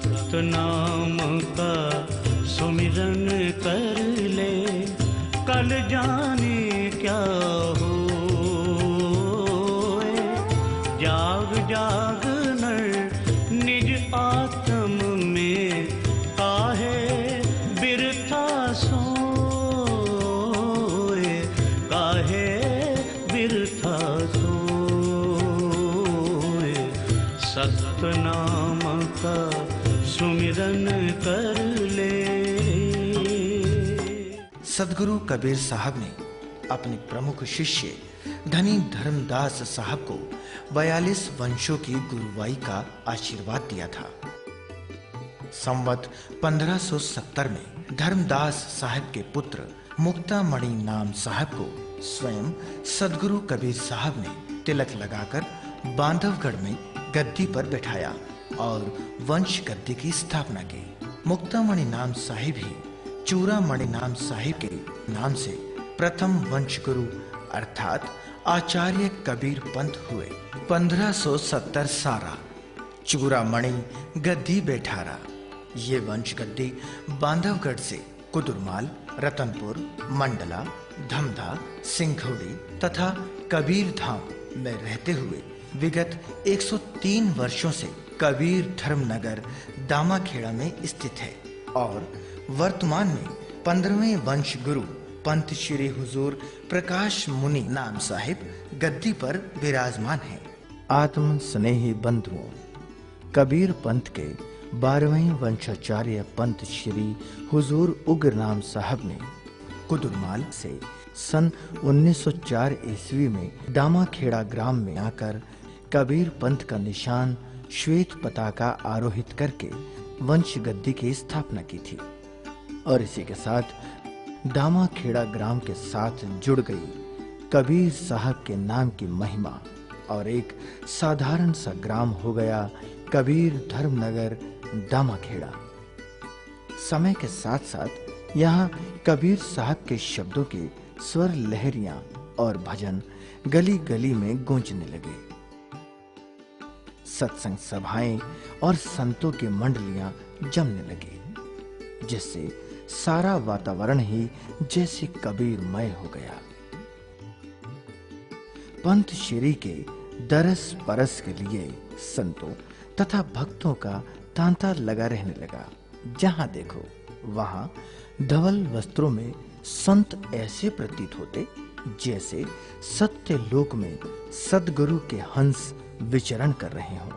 सतनाम का सुमिरन कर ले, कल जाने क्या हो। जाग जाग नर निज आत्म में, काहे बिरथा सोए, काहे बिरथा सोए। सतनाम का सुमिरन कर ले। सदगुरु कबीर साहब ने अपने प्रमुख शिष्य धनी धर्मदास साहब को 42 वंशों की गुरुवाई का आशीर्वाद दिया था। संवत 1570 में धर्मदास साहब के पुत्र मुक्तामणि नाम साहब को स्वयं सदगुरु कबीर साहब ने तिलक लगाकर बांधवगढ़ में गद्दी पर बैठाया और वंश गद्दी की स्थापना की। मुक्तामणि नाम साहिब ही चूड़ामणि नाम साहिब के नाम से प्रथम वंश गुरु अर्थात आचार्य कबीर पंथ हुए। 1570 सारा चूड़ामणि गद्दी बैठारा। ये वंश गद्दी बांधवगढ़ से कुदुरमाल, रतनपुर, मंडला, धमधा, सिंघौड़ी तथा कबीर धाम में रहते हुए विगत 103 वर्षों से कबीर धर्मनगर दामाखेड़ा में स्थित है और वर्तमान में 15वें वंश गुरु पंथ श्री हुजूर प्रकाश मुनि नाम साहिब गद्दी पर विराजमान हैं। आत्म स्नेही बंधुओं, कबीर पंथ के 12वें वंशाचार्य पंथ श्री हुजूर उग्र नाम साहब ने कुदुरमाल से सन 1904 ईस्वी में दामाखेड़ा ग्राम में आकर कबीर पंथ का निशान श्वेत पताका आरोहित करके वंश गद्दी की स्थापना की थी और इसी के साथ दामाखेड़ा ग्राम के साथ जुड़ गई कबीर साहब के नाम की महिमा और एक साधारण सा ग्राम हो गया कबीर धर्मनगर दामाखेड़ा। समय के साथ साथ यहाँ कबीर साहब के शब्दों के स्वर लहरियां और भजन गली गली में गूंजने लगे। सत्संग सभाएं और संतों की मंडलियां जमने लगी, जिससे सारा वातावरण ही जैसे कबीरमय हो गया। पंथ श्री के दरस परस के लिए संतों तथा भक्तों का तांता लगा रहने लगा। जहां देखो वहां धवल वस्त्रों में संत ऐसे प्रतीत होते जैसे सत्य लोक में सदगुरु के हंस विचरण कर रहे हों।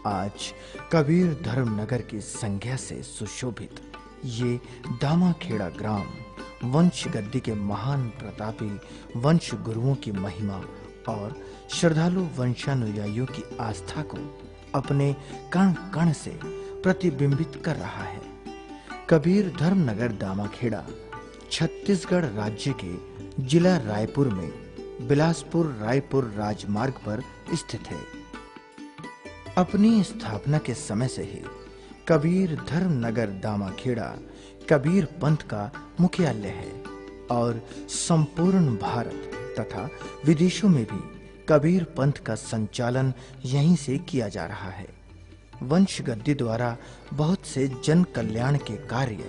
आज कबीर धर्मनगर की संज्ञा से सुशोभित ये दामाखेड़ा ग्राम वंश गद्दी के महान प्रतापी वंश गुरुओं की महिमा और श्रद्धालु वंशानुयायियों की आस्था को अपने कण कण से प्रतिबिंबित कर रहा है। कबीर धर्मनगर दामाखेड़ा छत्तीसगढ़ राज्य के जिला रायपुर में बिलासपुर रायपुर राजमार्ग पर स्थित है। अपनी स्थापना के समय से ही कबीर धर्मनगर दामाखेड़ा कबीर पंथ का मुख्यालय है और संपूर्ण भारत तथा विदेशों में भी कबीर पंथ का संचालन यहीं से किया जा रहा है। वंश गद्दी द्वारा बहुत से जन कल्याण के कार्य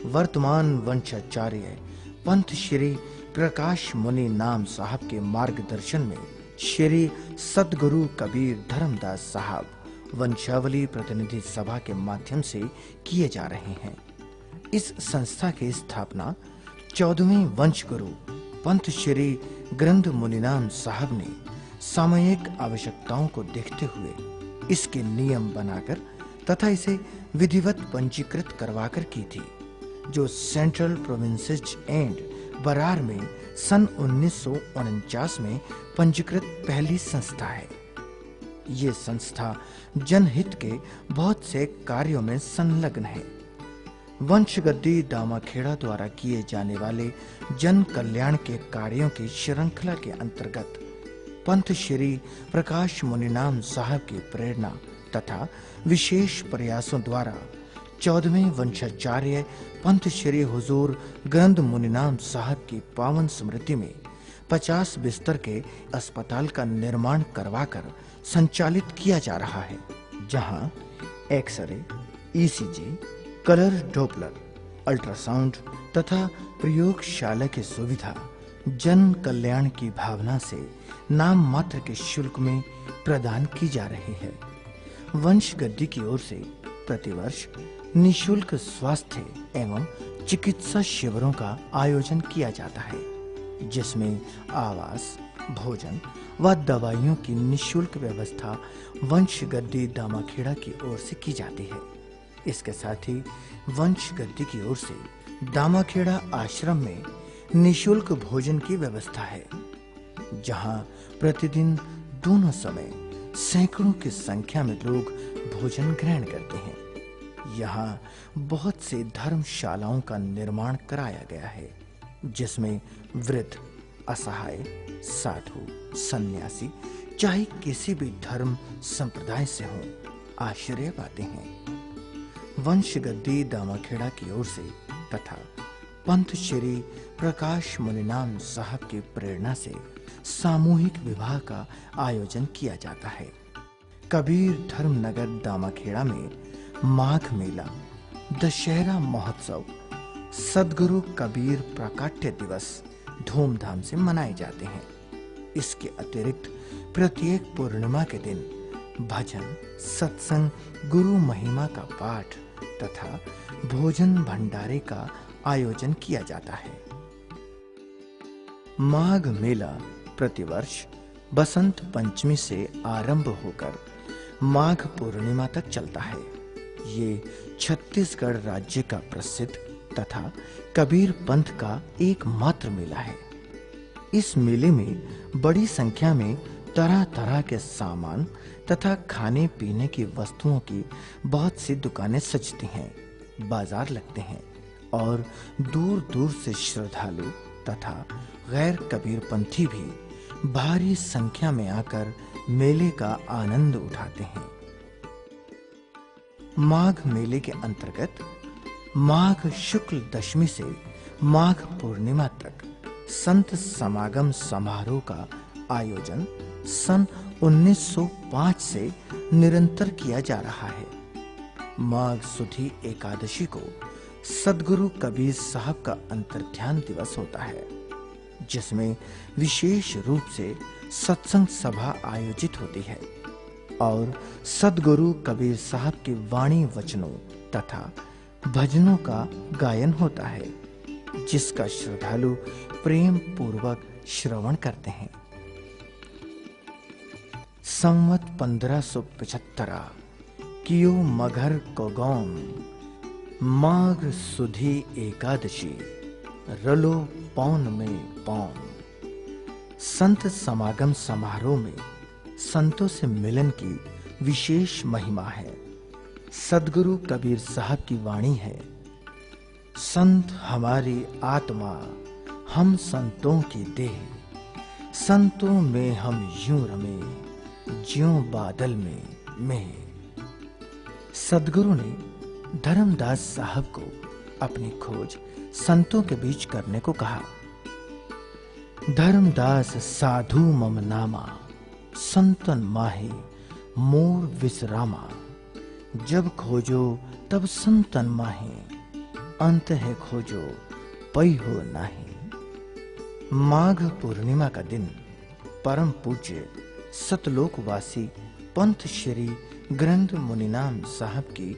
वर्तमान वंशाचार्य पंथ श्री प्रकाश मुनि नाम साहब के मार्गदर्शन में श्री सदगुरु कबीर धर्मदास साहब वंशावली प्रतिनिधि सभा के माध्यम से किए जा रहे हैं। इस संस्था की स्थापना 14वें वंश गुरु पंथ श्री ग्रंथ मुनिनाम साहब ने सामयिक आवश्यकताओं को देखते हुए इसके नियम बनाकर तथा इसे विधिवत पंजीकृत करवाकर की थी, जो सेंट्रल प्रोविंसेस एंड बरार में सन 1949 में पंजीकृत पहली संस्था है। ये संस्था जनहित के बहुत से कार्यों में संलग्न है। वंश गद्दी दामाखेड़ा द्वारा किए जाने वाले जन कल्याण के कार्यों की श्रृंखला के अंतर्गत पंथ श्री प्रकाश मुनिनाम साहब की प्रेरणा तथा विशेष प्रयासों द्वारा 14वें वंशाचार्य पंथ श्री हुजूर ग्रंथ मुनिनाम साहब की पावन स्मृति में 50 बिस्तर के अस्पताल का निर्माण करवाकर संचालित किया जा रहा है, जहां X ray, ECG, colour Doppler, ultrasound तथा प्रयोगशाला की सुविधा जन कल्याण की भावना से नाम मात्र के शुल्क में प्रदान की जा रही है। वंशगद्दी की ओर से प्रतिवर्ष निशुल्क स्वास्थ्य एवं चिकित्सा शिविरों का आयोजन किया जाता है, जिसमें आवास, भोजन व दवाइयों की निशुल्क व्यवस्था वंशगद्दी दामाखेड़ा की ओर से की जाती है। इसके साथ ही वंशगद्दी की ओर से दामाखेड़ा आश्रम में निशुल्क भोजन की व्यवस्था है, जहां प्रतिदिन दोनों समय सैकड़ों की संख्या में लोग भोजन ग्रहण करते हैं। यहाँ बहुत से धर्मशालाओं का निर्माण कराया गया है, जिसमें वृद्ध, असहाय, साधु, सन्यासी चाहे किसी भी धर्म संप्रदाय से हों, आश्रय पाते हैं। वंशगद्दी दामाखेड़ा की ओर से तथा पंथ श्री प्रकाश मुनिनाम साहब की प्रेरणा से सामूहिक विवाह का आयोजन किया जाता है। कबीर धर्मनगर दामाखेड़ा में माघ मेला, दशहरा महोत्सव, सद्गुरु कबीर प्राकट्य दिवस धूमधाम से मनाए जाते हैं। इसके अतिरिक्त प्रत्येक पूर्णिमा के दिन भजन, सत्संग, गुरु महिमा का पाठ तथा भोजन भंडारे का आयोजन किया जाता है। माघ मेला प्रतिवर्ष बसंत पंचमी से आरंभ होकर माघ पूर्णिमा तक चलता है। ये छत्तीसगढ़ राज्य का प्रसिद्ध तथा कबीर पंथ का एकमात्र मेला है। इस मेले में बड़ी संख्या में तरह-तरह के सामान तथा खाने पीने की वस्तुओं की बहुत सी दुकानें सजती हैं, बाजार लगते हैं और दूर-दूर से श्रद्धालु तथा गैर कबीरपंथी भी भारी संख्या में आकर मेले का आनंद उठाते हैं। माघ मेले के अंतर्गत माघ शुक्ल दशमी से माघ पूर्णिमा तक संत समागम समारोह का आयोजन सन 1905 से निरंतर किया जा रहा है। माघ सुधी एकादशी को सद्गुरु कबीर साहब का अंतर्ध्यान दिवस होता है, जिसमें विशेष रूप से सत्संग सभा आयोजित होती है और सद्गुरु कबीर साहब के वाणी वचनों तथा भजनों का गायन होता है, जिसका श्रद्धालु प्रेम पूर्वक श्रवण करते हैं। संवत 1575 कियो मघर कोगौम, माघ सुधी एकादशी, रलो पौन में पौन। संत समागम समारोह में संतों से मिलन की विशेष महिमा है। सद्गुरु कबीर साहब की वाणी है, संत हमारी आत्मा, हम संतों की देह, संतों में हम यूं रमे, ज्यों बादल में मेह। सद्गुरु ने धर्मदास साहब को अपनी खोज संतों के बीच करने को कहा। धर्मदास साधु मम नामा, संतन माहे मोर विश्रामा। जब खोजो तब संतन माहे, अंत है खोजो पै हो नाही। माघ पूर्णिमा का दिन परम पूज्य सतलोकवासी पंथ श्री ग्रंथ मुनिनाम साहब की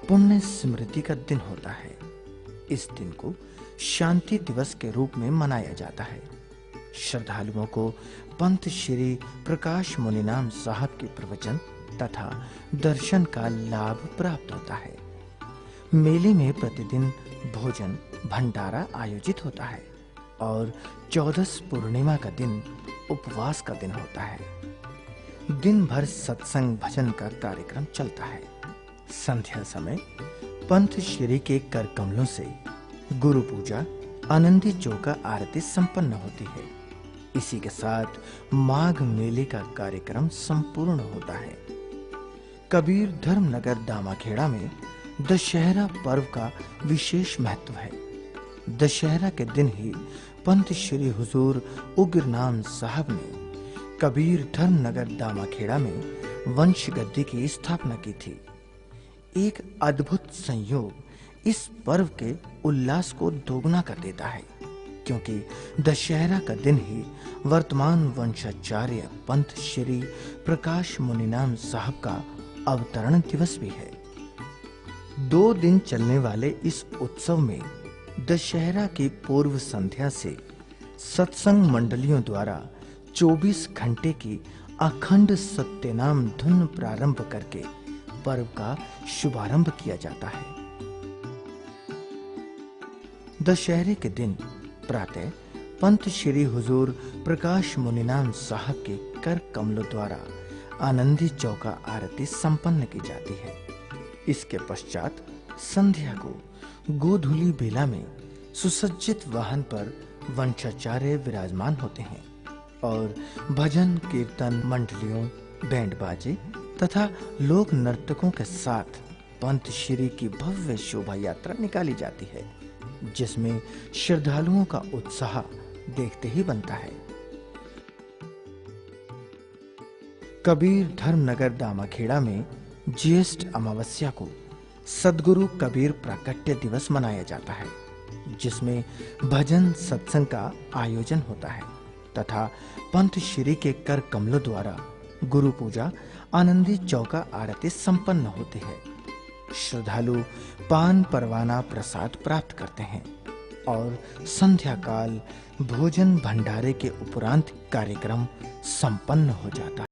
पुण्य स्मृति का दिन होता है। इस दिन को शांति दिवस के रूप में मनाया जाता है। श्रद्धालुओं को पंथ श्री प्रकाश मुनिनाम साहब के प्रवचन तथा दर्शन का लाभ प्राप्त होता है। मेले में प्रतिदिन भोजन भंडारा आयोजित होता है और 14 पूर्णिमा का दिन उपवास का दिन होता है। दिन भर सत्संग भजन का कार्यक्रम चलता है। संध्या समय पंथ श्री के कर कमलों से गुरु पूजा, आनंदी चौका आरती संपन्न होती है। इसी के साथ माघ मेले का कार्यक्रम संपूर्ण होता है। कबीर धर्मनगर दामाखेड़ा में दशहरा पर्व का विशेष महत्व है। दशहरा के दिन ही पंथ श्री हुजूर उग्रनाम साहब ने कबीर धर्मनगर दामाखेड़ा में वंशगद्दी की स्थापना की थी। एक अद्भुत संयोग इस पर्व के उल्लास को दोगुना कर देता है, क्योंकि दशहरा का दिन ही वर्तमान वंशाचार्य पंत श्री प्रकाश मुनिनाम साहब का अवतरण दिवस भी है। 2 दिन चलने वाले इस उत्सव में दशहरा की पूर्व संध्या से सत्संग मंडलियों द्वारा 24 घंटे की अखंड सत्यनाम धुन प्रारंभ करके पर्व का शुभारंभ किया जाता है। दशहरे के दिन प्रातः पंत श्री हुजूर प्रकाश मुनिनाम साहब के कर कमलों द्वारा आनंदी चौका आरती संपन्न की जाती है। इसके पश्चात संध्या को गोधूली बेला में सुसज्जित वाहन पर वंशाचार्य विराजमान होते हैं और भजन कीर्तन मंडलियों, बैंड बाजे तथा लोक नर्तकों के साथ पंत श्री की भव्य शोभा यात्रा निकाली जाती है, जिसमें श्रद्धालुओं का उत्साह देखते ही बनता है। कबीर धर्मनगर दामाखेड़ा में ज्येष्ठ अमावस्या को सद्गुरु कबीर प्राकट्य दिवस मनाया जाता है, जिसमें भजन सत्संग का आयोजन होता है तथा पंत श्री के कर कमलों द्वारा गुरु पूजा आनंदी चौका आरती संपन्न होती है। श्रद्धालु पान परवाना प्रसाद प्राप्त करते हैं और संध्या काल भोजन भंडारे के उपरांत कार्यक्रम संपन्न हो जाता है।